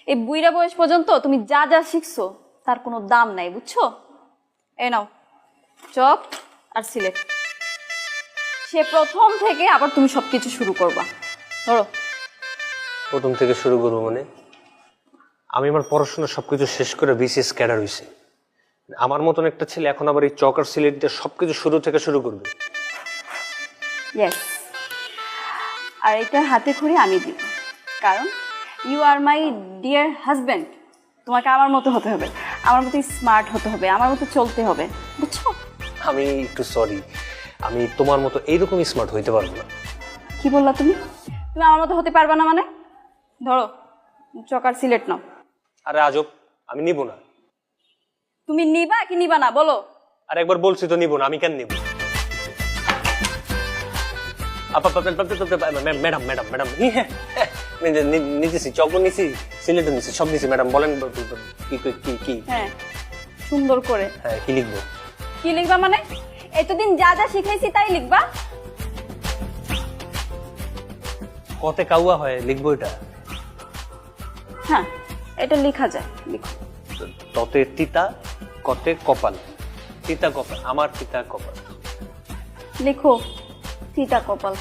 এই বুইড়া বয়স পর্যন্ত তুমি যা যা শিখছো তার কোনো দাম নাই, বুঝছো? এই নাও চক আর সিলেট। সে প্রথম থেকে আবার তুমি সবকিছু শুরু করবা। ধরো। প্রথম থেকে শুরু করবো মানে? আমি আমার পড়াশোনা সবকিছু শেষ করে বিসিএস ক্যাডার হয়েছি। আমার মতন একটা ছেলে এখন আবার এই চক আর সিলেট দিয়ে সবকিছু শুরু থেকে শুরু করবে? ইয়েস। আর এটা হাতে খড়ি আমি দিব, কারণ you are my dear husband. তোমাকে আমার মতো হতে হবে, আমার মতো স্মার্ট হতে হবে, আমার মতো চলতে হবে, বুঝছো? আমি একটু সরি, আমি তোমার মতো এইরকম স্মার্ট হইতে পারবো না। কি বললা তুমি? তুমি আমার মতো হতে পারবা না মানে? ধরো চকার সিলেট নাও। আরে আজব, আমি নিব না। তুমি নিবা কি নিবা না বলো? আর একবার বলছি তো নিব না, আমি কেন নিব? ম্যাডাম ম্যাডাম ম্যাডাম নিতেছি, চকও নিছি, সিলেটও নিছি, সব নিছি ম্যাডাম। বলেন কি কি কি? হ্যাঁ সুন্দর করে। হ্যাঁ কি লিখবো? কি লিখবা মানে? এতদিন যা যা শিখাইছি তাই লিখবা? কতে কাউয়া হয় লিখবো এটা? হ্যাঁ এটা লেখা যায়, লিখো। ততে তিতা, কতে কপাল। তিতা কপাল, আমার তিতা কপাল। লিখো তিতা কপাল।